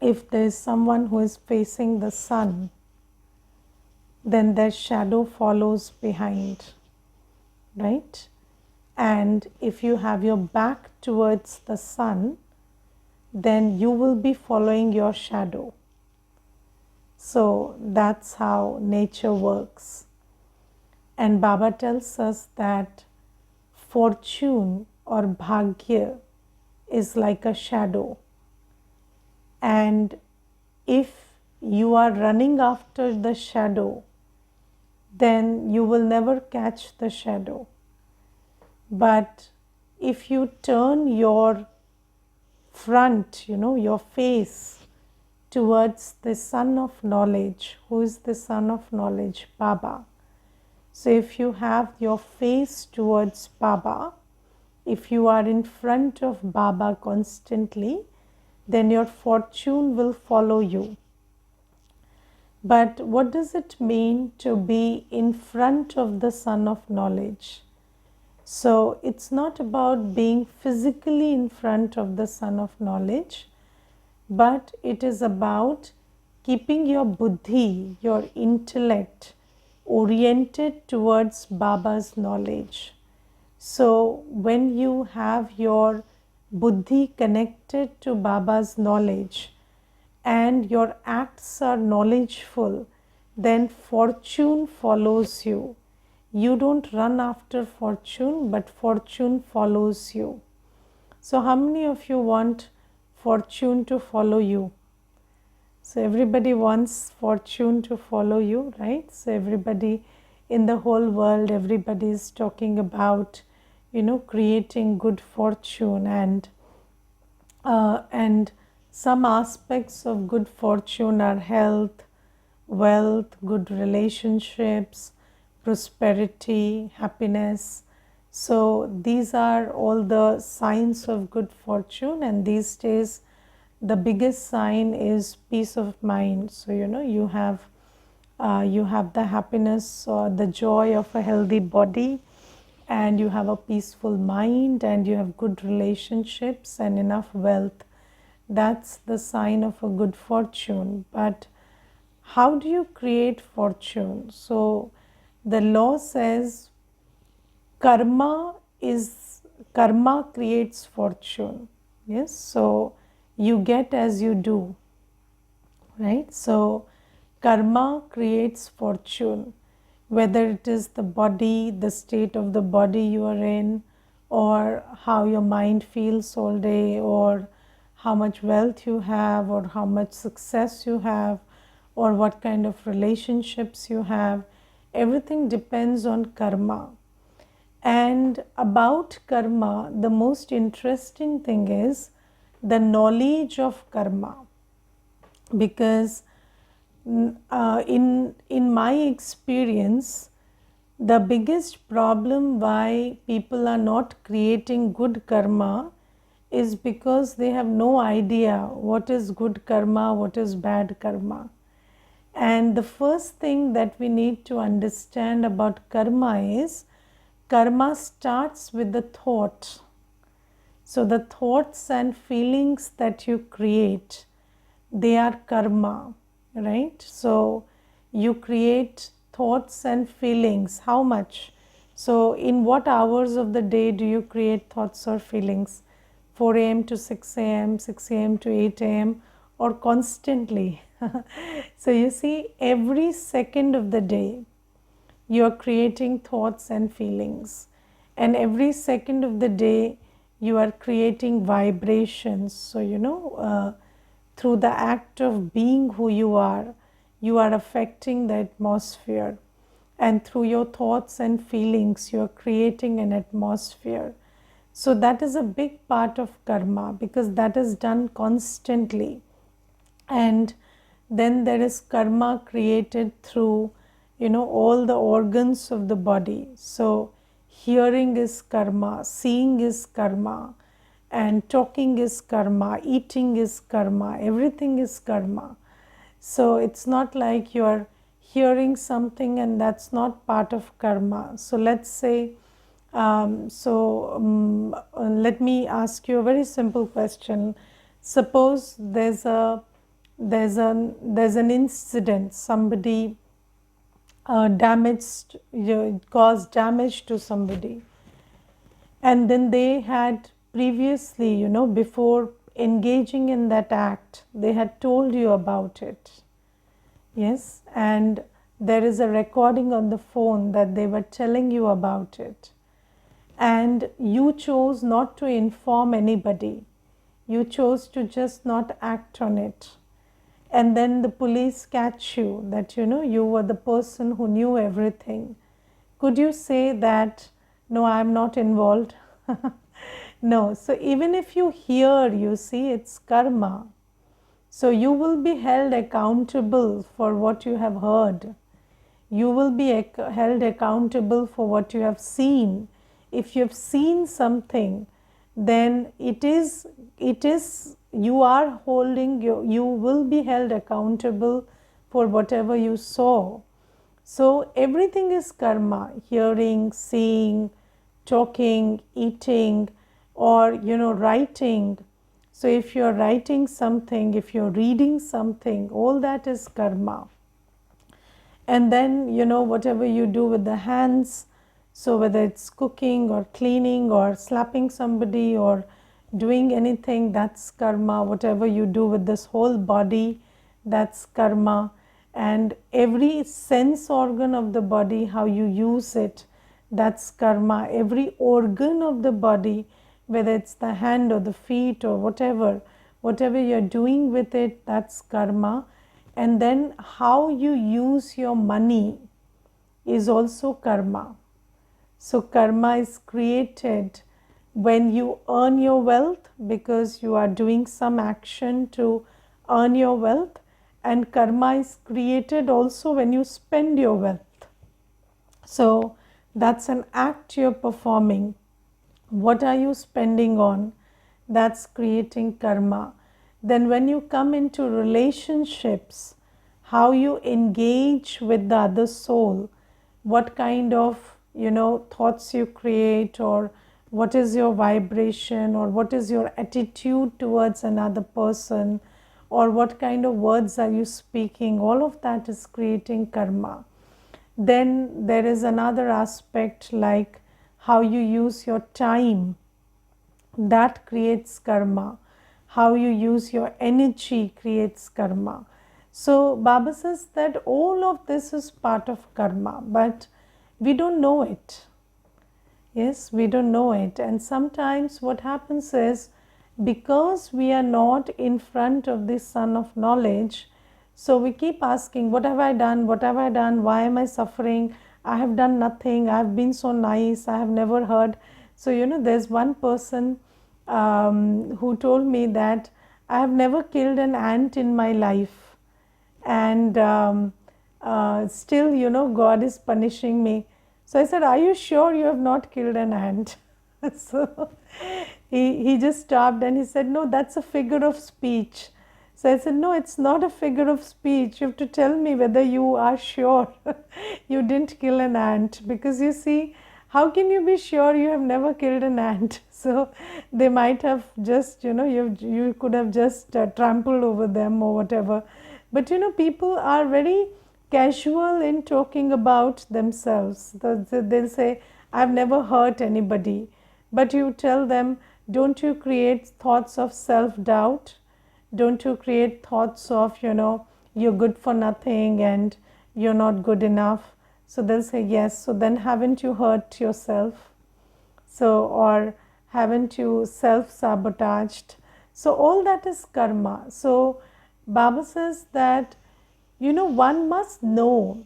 if there is someone who is facing the sun, then their shadow follows behind, right? And if you have your back towards the sun, then you will be following your shadow. So that's how nature works. And Baba tells us that fortune or bhagya is like a shadow. And if you are running after the shadow, then you will never catch the shadow. But if you turn your front, your face towards the Son of Knowledge, who is the Son of Knowledge, Baba. So if you have your face towards Baba, if you are in front of Baba constantly, then your fortune will follow you. But what does it mean to be in front of the Son of Knowledge? So it's not about being physically in front of the Son of Knowledge, but it is about keeping your buddhi, your intellect, oriented towards Baba's knowledge. So when you have your buddhi connected to Baba's knowledge and your acts are knowledgeful, then fortune follows you. You don't run after fortune, but fortune follows you. So how many of you want fortune to follow you? So everybody wants fortune to follow you, right? So everybody in the whole world, everybody is talking about, creating good fortune, and some aspects of good fortune are health, wealth, good relationships, prosperity, happiness. So these are all the signs of good fortune, and these days the biggest sign is peace of mind. So you have the happiness or the joy of a healthy body, and you have a peaceful mind, and you have good relationships and enough wealth. That's the sign of a good fortune. But how do you create fortune? So the law says karma creates fortune. Yes, so you get as you do, right? So karma creates fortune, whether it is the body, the state of the body you are in, or how your mind feels all day, or how much wealth you have, or how much success you have, or what kind of relationships you have. Everything depends on karma. And about karma, the most interesting thing is the knowledge of karma, because in my experience, the biggest problem why people are not creating good karma is because they have no idea what is good karma, what is bad karma. And the first thing that we need to understand about karma is karma starts with the thought. So the thoughts and feelings that you create, they are karma, right? So you create thoughts and feelings. How much? So in what hours of the day do you create thoughts or feelings? 4 a.m. to 6 a.m., 6 a.m. to 8 a.m., or constantly? So you see, every second of the day you are creating thoughts and feelings, and every second of the day you are creating vibrations. So through the act of being who you are affecting the atmosphere, and through your thoughts and feelings you are creating an atmosphere. So that is a big part of karma, because that is done constantly. And then there is karma created through all the organs of the body. So hearing is karma, seeing is karma, and talking is karma, eating is karma, everything is karma. So it's not like you're hearing something and that's not part of karma. So let's say, let me ask you a very simple question. Suppose there's a there's an incident, somebody caused damage to somebody, and then they had previously, before engaging in that act, they had told you about it. Yes, and there is a recording on the phone that they were telling you about it, and you chose not to inform anybody. You chose to just not act on it. And then the police catch you that you were the person who knew everything. Could you say that, no, I'm not involved? No. So even if you hear, you see, it's karma. So you will be held accountable for what you have heard. You will be held accountable for what you have seen. If you have seen something, then it is you are holding, you will be held accountable for whatever you saw. So everything is karma: hearing, seeing, talking, eating, or writing. So if you're writing something, if you're reading something, all that is karma. And then whatever you do with the hands, so whether it's cooking or cleaning or slapping somebody or doing anything, that's karma. Whatever you do with this whole body, that's karma. And every sense organ of the body, how you use it, that's karma. Every organ of the body, whether it's the hand or the feet or whatever you're doing with it, that's karma. And then how you use your money is also karma. So karma is created when you earn your wealth, because you are doing some action to earn your wealth, and karma is created also when you spend your wealth. So that's an act you're performing. What are you spending on? That's creating karma. Then when you come into relationships, how you engage with the other soul, what kind of thoughts you create, or what is your vibration, or what is your attitude towards another person, or what kind of words are you speaking, all of that is creating karma. Then there is another aspect like how you use your time, that creates karma. How you use your energy creates karma. So Baba says that all of this is part of karma, but we don't know it. Yes, we don't know it. And sometimes what happens is, because we are not in front of the sun of knowledge, so we keep asking, what have I done? What have I done? Why am I suffering? I have done nothing. I have been so nice. I have never heard. So, there's one person who told me that I have never killed an ant in my life. And still, God is punishing me. So I said, are you sure you have not killed an ant? So he just stopped and he said, no, that's a figure of speech. So I said, no, it's not a figure of speech. You have to tell me whether you are sure you didn't kill an ant. Because you see, how can you be sure you have never killed an ant? So they might have just, you could have just trampled over them or whatever. But people are very casual in talking about themselves. They'll say, I've never hurt anybody. But you tell them, don't you create thoughts of self-doubt? Don't you create thoughts of, you're good for nothing and you're not good enough? So they'll say, yes. So then haven't you hurt yourself? So, or haven't you self-sabotaged? So all that is karma. So Baba says that, one must know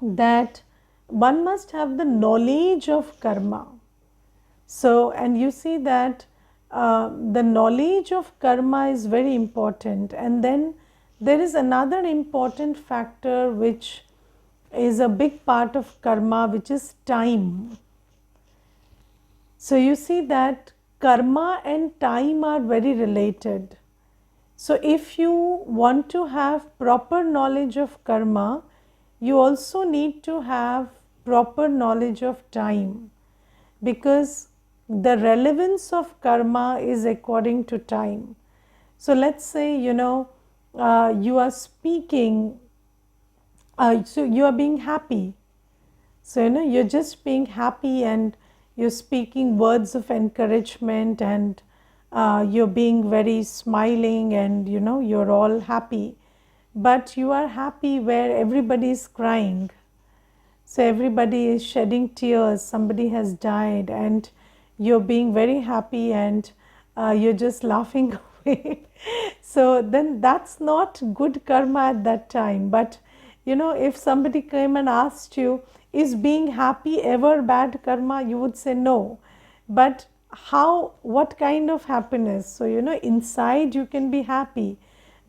that one must have the knowledge of karma. So, and you see that the knowledge of karma is very important. And then there is another important factor which is a big part of karma, which is time. So you see that karma and time are very related. So if you want to have proper knowledge of karma, you also need to have proper knowledge of time, because the relevance of karma is according to time. So let's say, you are speaking, so you are being happy. So, you're just being happy and you're speaking words of encouragement, and you're being very smiling, and you're all happy. But you are happy where everybody is crying. So everybody is shedding tears, somebody has died, and you're being very happy, and you're just laughing away. So then that's not good karma at that time. But if somebody came and asked you, is being happy ever bad karma? You would say no. But what kind of happiness? So, inside you can be happy,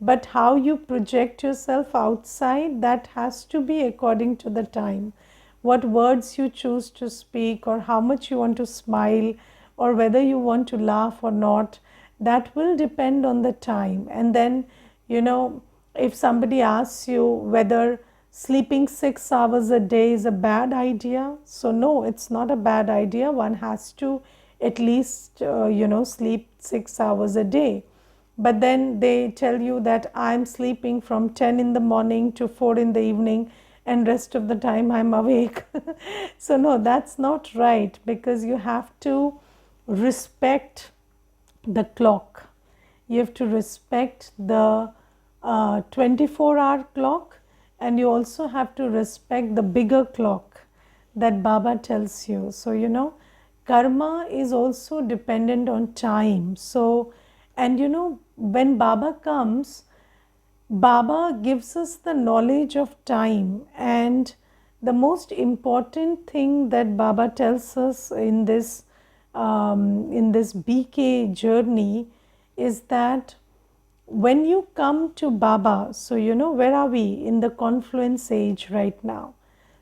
but how you project yourself outside, that has to be according to the time. What words you choose to speak, or how much you want to smile, or whether you want to laugh or not, that will depend on the time. And then, if somebody asks you whether sleeping 6 hours a day is a bad idea, so no, it's not a bad idea. One has to at least sleep 6 hours a day. But then they tell you that I'm sleeping from 10 in the morning to 4 in the evening, and rest of the time I'm awake. So no, that's not right, because you have to respect the clock. You have to respect the 24-hour clock, and you also have to respect the bigger clock that Baba tells you. So, karma is also dependent on time. So, and when Baba comes, Baba gives us the knowledge of time, and the most important thing that Baba tells us in this BK journey is that when you come to Baba, so where are we? In the confluence age right now.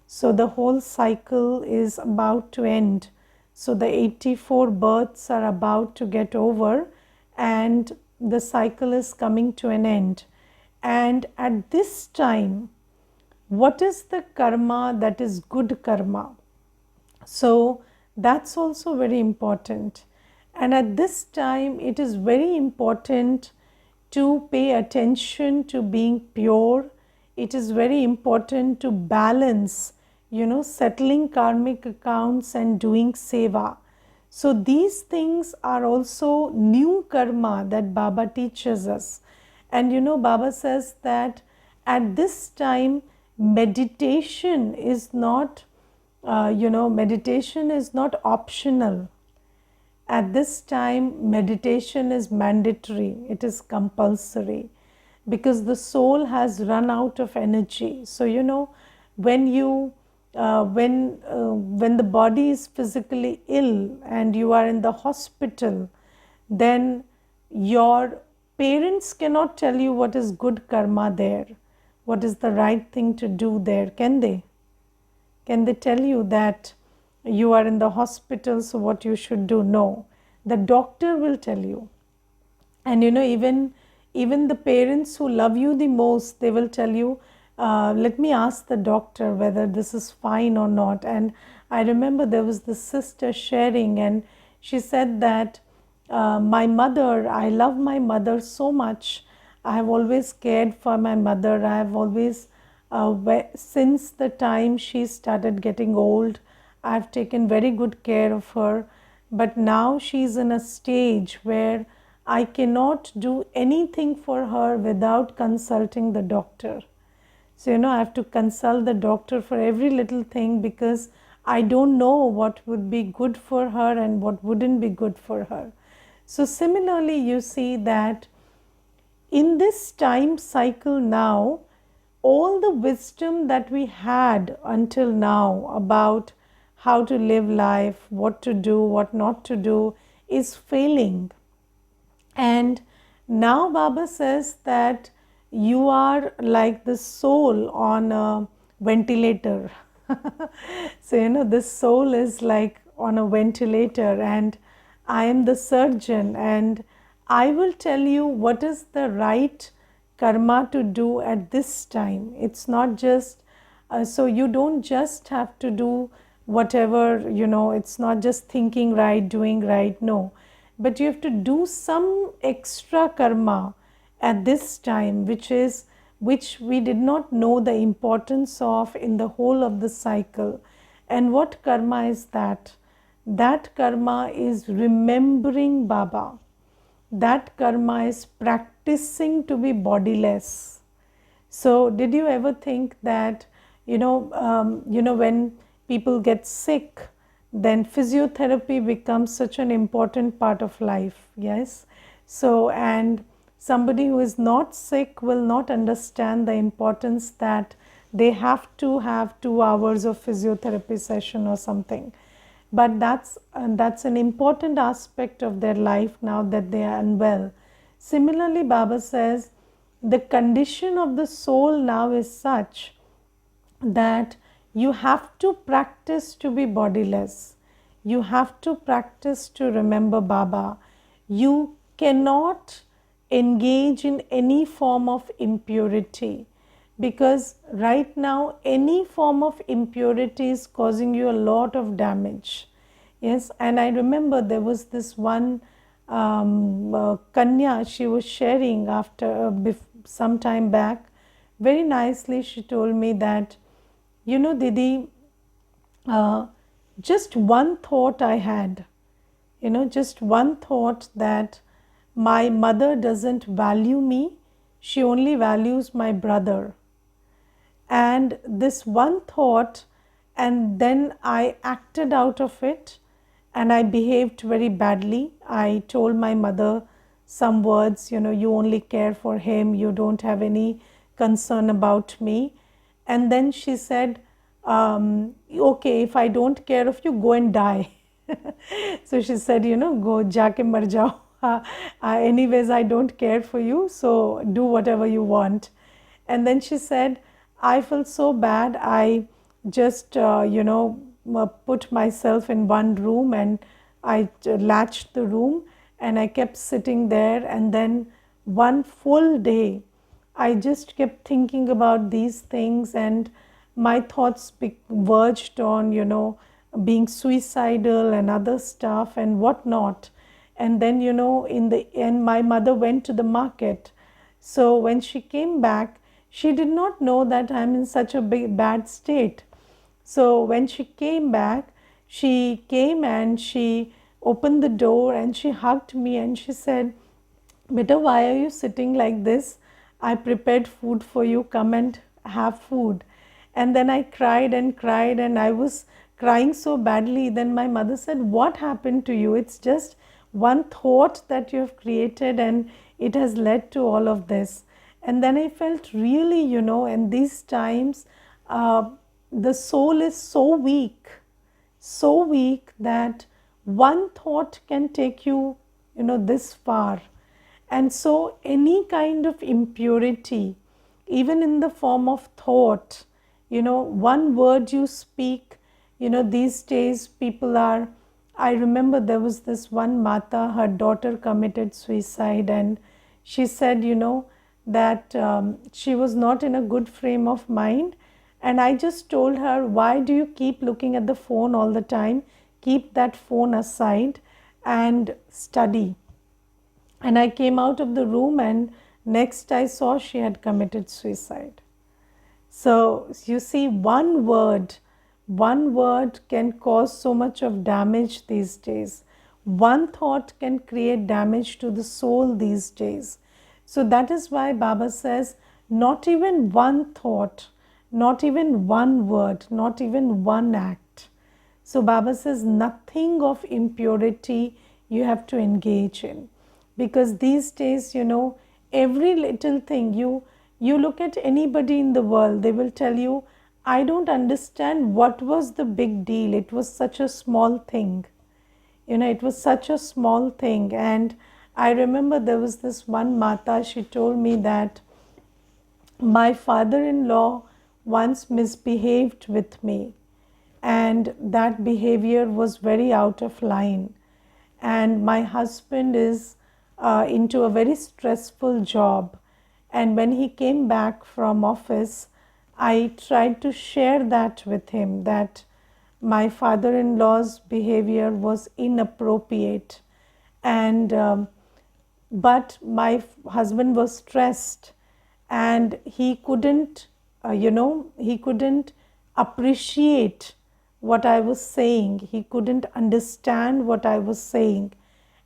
So the whole cycle is about to end. So the 84 births are about to get over, and the cycle is coming to an end. And at this time, what is the karma that is good karma? So that's also very important. And at this time, it is very important to pay attention to being pure. It is very important to balance, settling karmic accounts and doing seva. So these things are also new karma that Baba teaches us. And Baba says that at this time, meditation is not, meditation is not optional. At this time, meditation is mandatory, it is compulsory, because the soul has run out of energy. So, when when the body is physically ill and you are in the hospital, then your parents cannot tell you what is good karma there, what is the right thing to do there, can they? Can they tell you that you are in the hospital, so what you should do? No, the doctor will tell you. And even the parents who love you the most, they will tell you, let me ask the doctor whether this is fine or not. And I remember there was this sister sharing, and she said that my mother, I love my mother so much. I have always cared for my mother. I have always, since the time she started getting old, I have taken very good care of her. But now she is in a stage where I cannot do anything for her without consulting the doctor. So, I have to consult the doctor for every little thing, because I don't know what would be good for her and what wouldn't be good for her. So, similarly, you see that in this time cycle now, all the wisdom that we had until now about how to live life, what to do, what not to do, is failing. And now Baba says that you are like the soul on a ventilator. So, this soul is like on a ventilator, and I am the surgeon, and I will tell you what is the right karma to do at this time. It's not just, so you don't just have to do whatever, it's not just thinking right, doing right, no. But you have to do some extra karma at this time, which we did not know the importance of in the whole of the cycle. And what karma is that? That karma is remembering Baba. That karma is practicing to be bodiless. So did you ever think that, when people get sick, then physiotherapy becomes such an important part of life? Yes. So, and somebody who is not sick will not understand the importance that they have to have 2 hours of physiotherapy session or something. But that's an important aspect of their life now that they are unwell. Similarly, Baba says the condition of the soul now is such that you have to practice to be bodiless. You have to practice to remember Baba. You cannot engage in any form of impurity, because right now any form of impurity is causing you a lot of damage. Yes, and I remember there was this one Kanya, she was sharing after some time back. Very nicely, she told me that, Didi, just one thought I had, just one thought that my mother doesn't value me, she only values my brother. And this one thought, and then I acted out of it and I behaved very badly. I told my mother some words, you only care for him, you don't have any concern about me. And then she said, okay, if I don't care of you, go and die. So she said, go jaake mar jao. Anyways, I don't care for you, so do whatever you want. And then she said, I felt so bad. I just, put myself in one room and I latched the room and I kept sitting there. And then one full day, I just kept thinking about these things, and my thoughts verged on, being suicidal and other stuff and whatnot. And then, in the end, my mother went to the market. So when she came back, she did not know that I'm in such a bad state. So when she came back, she came and she opened the door and she hugged me and she said, Beta, why are you sitting like this? I prepared food for you, come and have food. And then I cried and cried and I was crying so badly. Then my mother said, what happened to you? It's just one thought that you have created and it has led to all of this. And then I felt really, and these times the soul is so weak that one thought can take you, this far. And so any kind of impurity, even in the form of thought, one word you speak, these days people are, I remember there was this one Mata, her daughter committed suicide, and she said, that she was not in a good frame of mind. And I just told her, why do you keep looking at the phone all the time? Keep that phone aside and study. And I came out of the room and next I saw she had committed suicide. So you see, one word can cause so much of damage these days. One thought can create damage to the soul these days. So that is why Baba says, not even one thought, not even one word, not even one act. So Baba says nothing of impurity you have to engage in. Because these days, every little thing, you look at anybody in the world, they will tell you, I don't understand what was the big deal. It was such a small thing. It was such a small thing. And I remember there was this one Mata, she told me that my father-in-law once misbehaved with me. And that behavior was very out of line. And my husband is into a very stressful job. And when he came back from office, I tried to share that with him, that my father-in-law's behavior was inappropriate. And but my husband was stressed and he couldn't, he couldn't appreciate what I was saying. He couldn't understand what I was saying.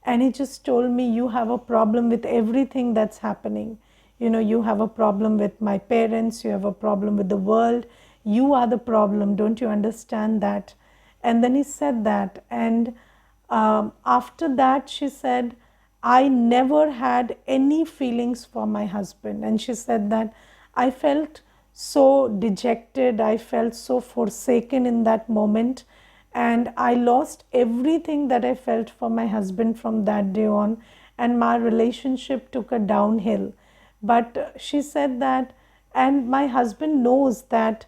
And he just told me, you have a problem with everything that's happening. You have a problem with my parents, you have a problem with the world. You are the problem. Don't you understand that? And then he said that. And after that, she said, I never had any feelings for my husband. And she said that I felt so dejected, I felt so forsaken in that moment, and I lost everything that I felt for my husband from that day on, and my relationship took a downhill. But she said that, and my husband knows that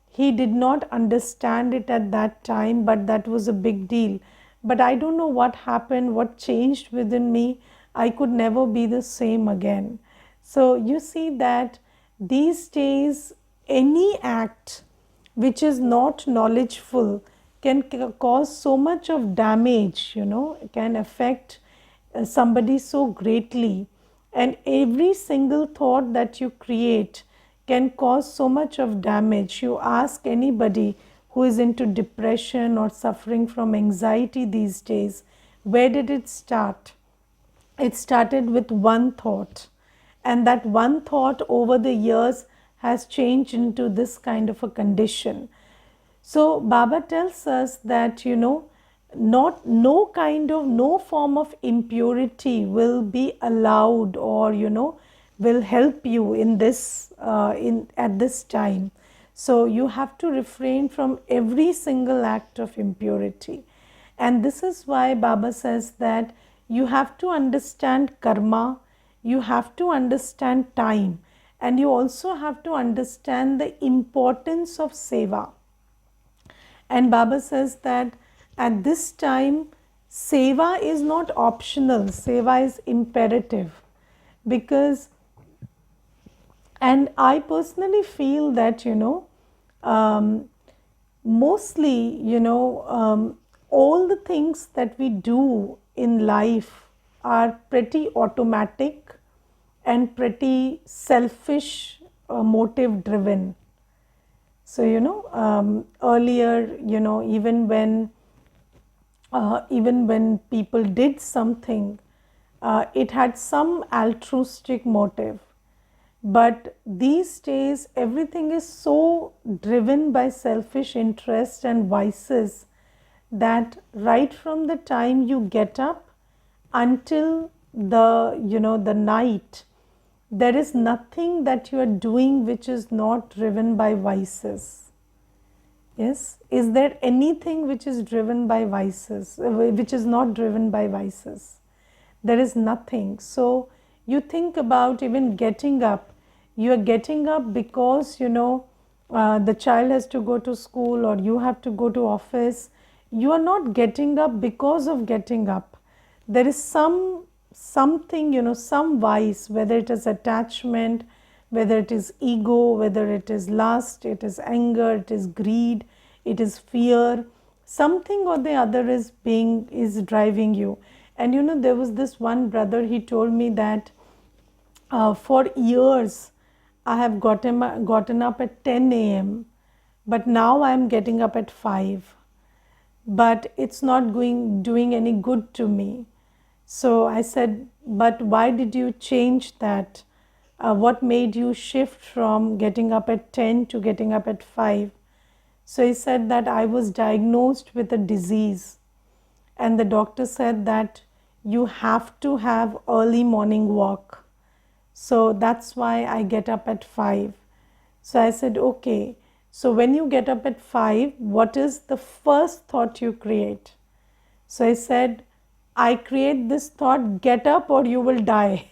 he did not understand it at that time, but that was a big deal. But I don't know what happened, what changed within me. I could never be the same again. So you see that these days, any act which is not knowledgeful can cause so much of damage, can affect somebody so greatly. And every single thought that you create can cause so much of damage. You ask anybody who is into depression or suffering from anxiety these days, where did it start? It started with one thought, and that one thought over the years has changed into this kind of a condition. So Baba tells us that not no form of impurity will be allowed, or will help you in this in at this time. So you have to refrain from every single act of impurity. And this is why Baba says that you have to understand karma, you have to understand time, and you also have to understand the importance of seva. And Baba says that at this time, seva is not optional, seva is imperative. Because, and I personally feel that, mostly, all the things that we do in life are pretty automatic and pretty selfish, motive driven. So, earlier, even when people did something, it had some altruistic motive. But these days, everything is so driven by selfish interest and vices that right from the time you get up until the night, there is nothing that you are doing which is not driven by vices. Yes, is there anything which is driven by vices, which is not driven by vices? There is nothing. So you think about even getting up. You are getting up because the child has to go to school, or you have to go to office. You are not getting up because of getting up. There is something, some vice, whether it is attachment, whether it is ego, whether it is lust, it is anger, it is greed, it is fear. Something or the other is driving you. And there was this one brother, he told me that for years I have gotten up at 10 a.m. but now I am getting up at 5. But it's not doing any good to me. So I said, but why did you change that? What made you shift from getting up at 10 to getting up at 5? So he said that I was diagnosed with a disease, and the doctor said that you have to have early morning walk. So that's why I get up at 5. So I said, okay, so when you get up at 5, what is the first thought you create? So I said, I create this thought, get up or you will die.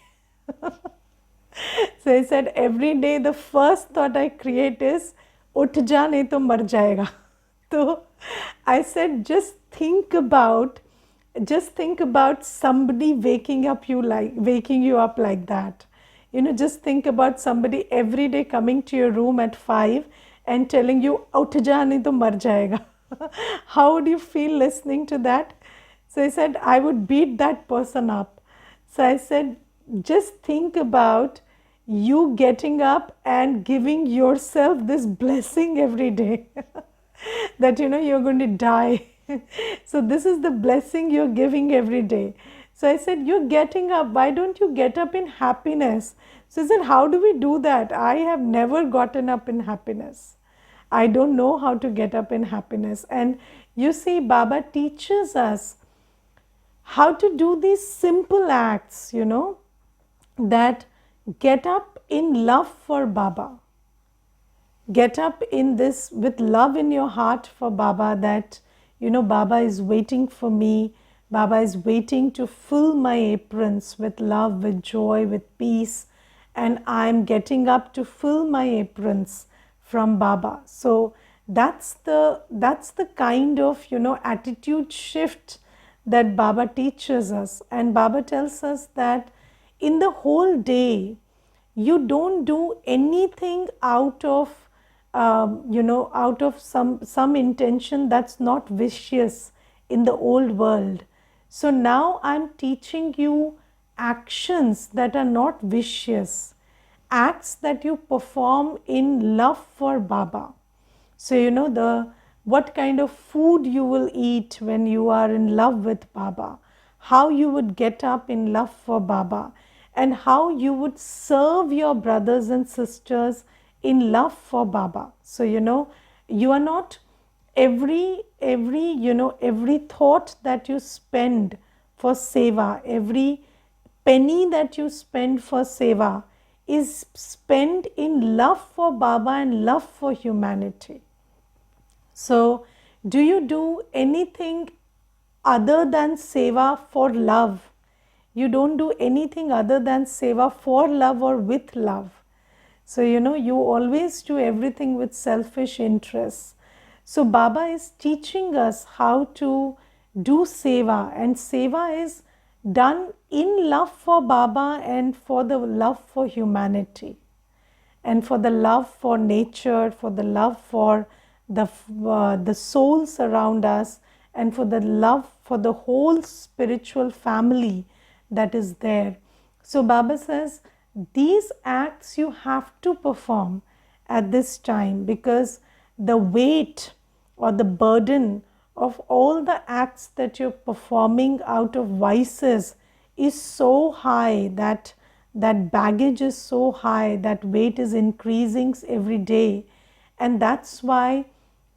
So I said, every day the first thought I create is, उठ जा नहीं तो मर जाएगा. So I said, just think about somebody waking you up like that. Just think about somebody every day coming to your room at 5 and telling you, उठ जा नहीं तो मर जाएगा. How would you feel listening to that? So I said, I would beat that person up. So I said, just think about you getting up and giving yourself this blessing every day that you're going to die. So this is the blessing you're giving every day. So I said, you're getting up, why don't you get up in happiness? So I said, how do we do that? I have never gotten up in happiness. I don't know how to get up in happiness. And you see, Baba teaches us how to do these simple acts, that get up in love for Baba. Get up in this with love in your heart for Baba, that Baba is waiting for me. Baba is waiting to fill my aprons with love, with joy, with peace, and I'm getting up to fill my aprons from Baba. So that's the kind of attitude shift that Baba teaches us. And Baba tells us that in the whole day you don't do anything out of out of some intention that's not vicious in the old world. So now I'm teaching you actions that are not vicious, acts that you perform in love for Baba. So the what kind of food you will eat when you are in love with Baba, how you would get up in love for Baba, and how you would serve your brothers and sisters in love for Baba. So you are not every thought that you spend for Seva, every penny that you spend for Seva is spent in love for Baba and love for humanity. So, do you do anything other than Seva for love? You don't do anything other than Seva for love or with love. So, you always do everything with selfish interests. So, Baba is teaching us how to do Seva, and Seva is done in love for Baba and for the love for humanity, and for the love for nature, for the love for the souls around us, and for the love for the whole spiritual family that is there. So Baba says these acts you have to perform at this time, because the weight or the burden of all the acts that you're performing out of vices is so high, that baggage is so high, that weight is increasing every day. And that's why,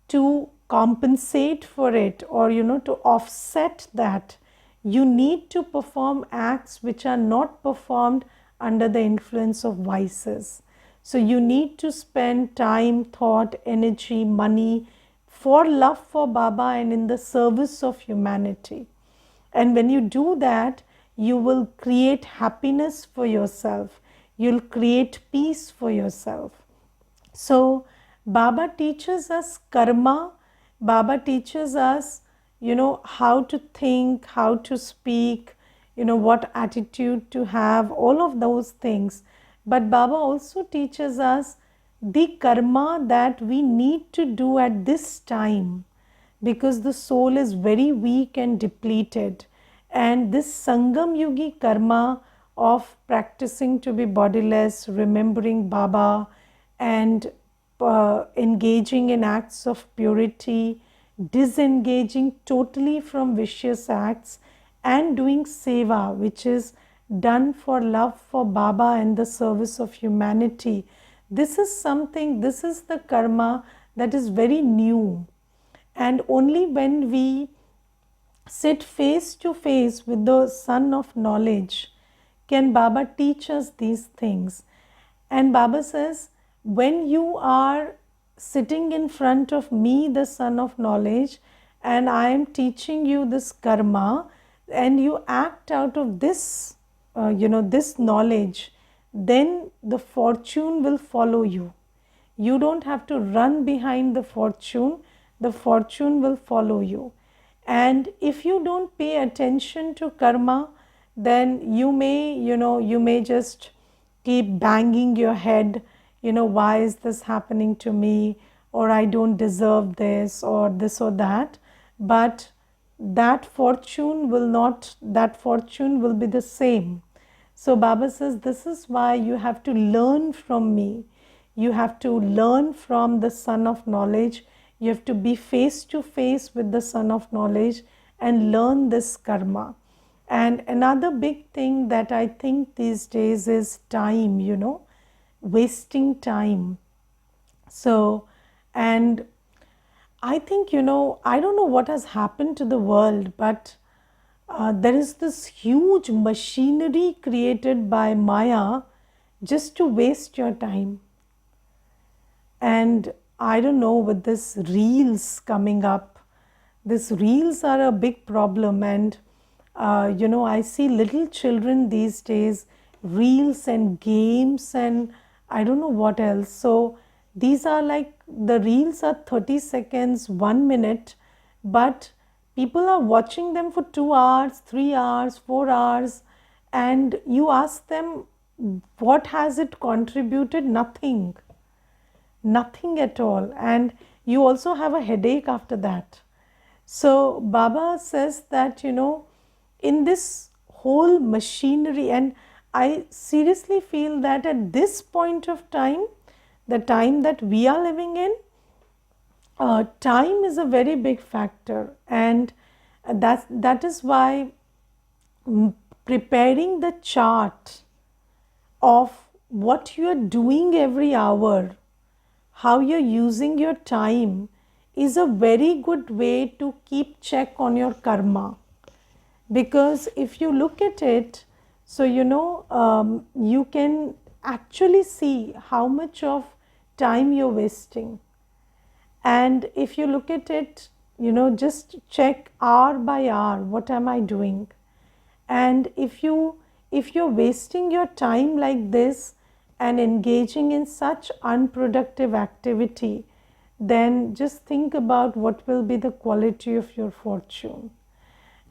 to compensate for it, or to offset that, you need to perform acts which are not performed under the influence of vices. So you need to spend time, thought, energy, money for love for Baba and in the service of humanity. And when you do that, you will create happiness for yourself. You'll create peace for yourself. So Baba teaches us karma. Baba teaches us, how to think, how to speak, what attitude to have, all of those things. But Baba also teaches us the karma that we need to do at this time, because the soul is very weak and depleted. And this Sangam Yugi karma of practicing to be bodiless, remembering Baba, and engaging in acts of purity, disengaging totally from vicious acts, and doing Seva, which is done for love for Baba and the service of humanity. This is the karma that is very new. And only when we sit face to face with the Sun of Knowledge can Baba teach us these things. And Baba says, when you are sitting in front of me, the Sun of Knowledge, and I am teaching you this karma, and you act out of this, this knowledge, then the fortune will follow you. You don't have to run behind the fortune will follow you. And if you don't pay attention to karma, then you may just keep banging your head, why is this happening to me, or I don't deserve this, or this or that. But that fortune will be the same. So Baba says, this is why you have to learn from me. You have to learn from the Son of Knowledge. You have to be face to face with the Son of Knowledge and learn this karma. And another big thing that I think these days is time, wasting time. So, and I think, I don't know what has happened to the world, but there is this huge machinery created by Maya just to waste your time. And I don't know, with this reels coming up, these reels are a big problem. And I see little children these days, reels and games and I don't know what else. So these are like, the reels are 30 seconds, 1 minute, but people are watching them for 2 hours, 3 hours, 4 hours, and you ask them, what has it contributed? Nothing. Nothing at all. And you also have a headache after that. So Baba says that, in this whole machinery, and I seriously feel that at this point of time, the time that we are living in, time is a very big factor. And that is why preparing the chart of what you are doing every hour, how you're using your time, is a very good way to keep check on your karma. Because if you look at it, so you can actually see how much of time you're wasting. And if you look at it, just check hour by hour, what am I doing? And if you're wasting your time like this and engaging in such unproductive activity, then just think about what will be the quality of your fortune.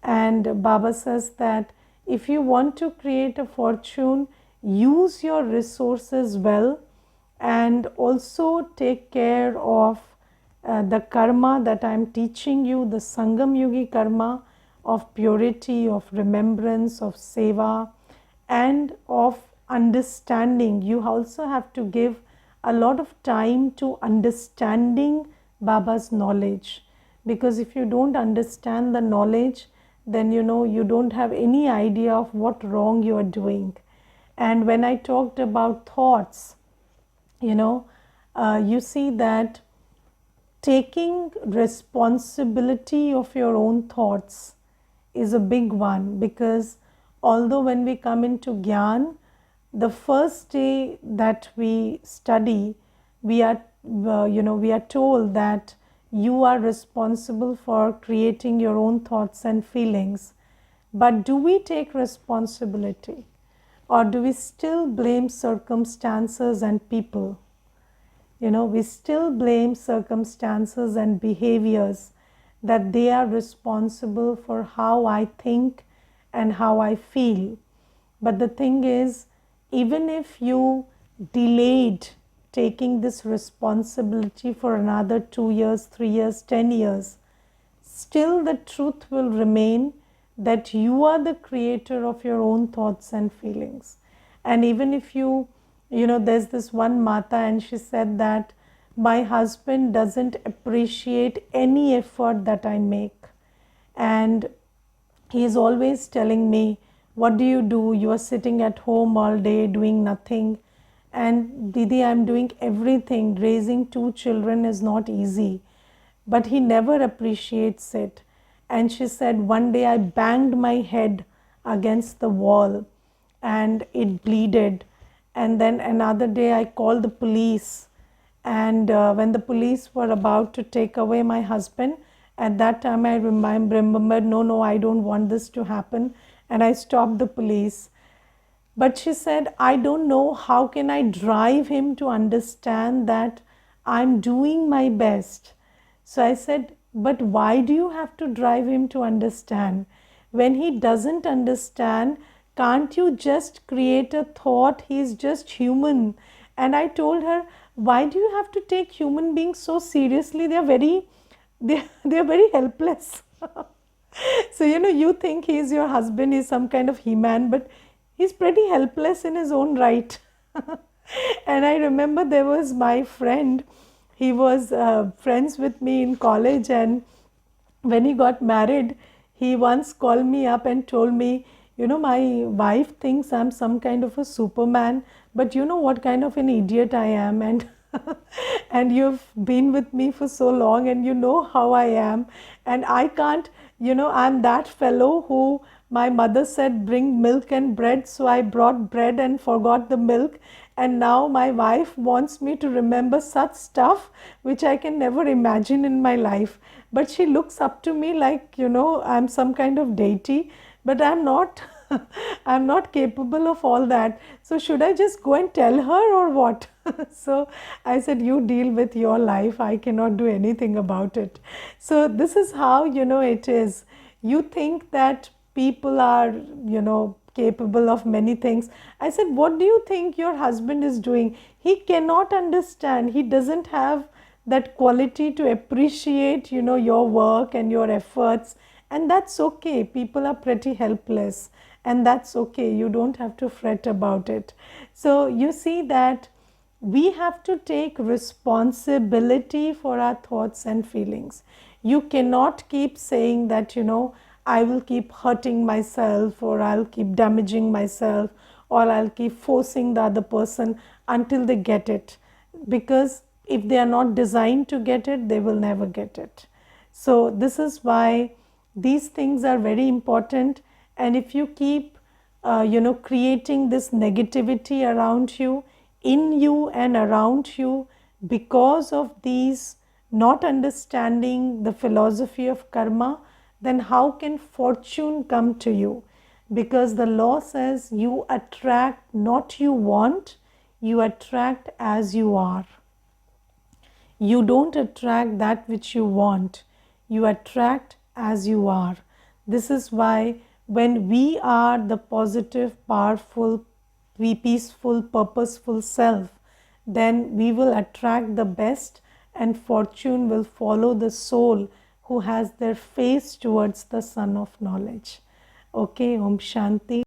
And Baba says that if you want to create a fortune, use your resources well and also take care of the karma that I am teaching you, the Sangam Yugi karma of purity, of remembrance, of seva, and of understanding. You also have to give a lot of time to understanding Baba's knowledge, because if you don't understand the knowledge, then you don't have any idea of what wrong you are doing. And when I talked about thoughts, you see that taking responsibility of your own thoughts is a big one, because although when we come into Gyan, the first day that we study, we are told that you are responsible for creating your own thoughts and feelings. But do we take responsibility, or do we still blame circumstances and people? We still blame circumstances and behaviors, that they are responsible for how I think and how I feel. But the thing is, even if you delayed taking this responsibility for another 2 years, 3 years, 10 years, still the truth will remain that you are the creator of your own thoughts and feelings. And even if there's this one Mata, and she said that my husband doesn't appreciate any effort that I make. And he is always telling me, what do? You are sitting at home all day doing nothing. And Didi, I'm doing everything. Raising 2 children is not easy. But he never appreciates it. And she said, one day I banged my head against the wall and it bleeded. And then another day I called the police. And when the police were about to take away my husband, at that time I remembered, no, I don't want this to happen. And I stopped the police. But she said, I don't know, how can I drive him to understand that I'm doing my best? So I said, but why do you have to drive him to understand? When he doesn't understand, can't you just create a thought? He's just human. And I told her, why do you have to take human beings so seriously? They're very helpless. So, you think he's your husband, he's some kind of He-Man, but he's pretty helpless in his own right. And I remember there was my friend, he was friends with me in college, and when he got married, he once called me up and told me, you know, my wife thinks I'm some kind of a superman, but you know what kind of an idiot I am, and and you've been with me for so long and you know how I am, and I can't, you know, I'm that fellow who my mother said bring milk and bread, so I brought bread and forgot the milk, and now my wife wants me to remember such stuff which I can never imagine in my life. But she looks up to me like, you know, I'm some kind of deity, but I'm not. I'm not capable of all that. So should I just go and tell her or what? So I said, you deal with your life. I cannot do anything about it. So this is how, you know, it is. You think that people are, you know, capable of many things. I said, what do you think your husband is doing? He cannot understand. He doesn't have that quality to appreciate, you know, your work and your efforts, and that's okay. People are pretty helpless, and that's okay. You don't have to fret about it. So you see that we have to take responsibility for our thoughts and feelings. You cannot keep saying that, you know, I will keep hurting myself, or I'll keep damaging myself, or I'll keep forcing the other person until they get it, because if they are not designed to get it, they will never get it. So this is why these things are very important. And if you keep you know, creating this negativity around you, in you and around you, because of these not understanding the philosophy of karma, then how can fortune come to you? Because the law says you attract not you want, you attract as you are. You don't attract that which you want, you attract as you are. This is why when we are the positive, powerful, peaceful, purposeful self, then we will attract the best, and fortune will follow the soul who has their face towards the sun of knowledge. Okay, Om Shanti.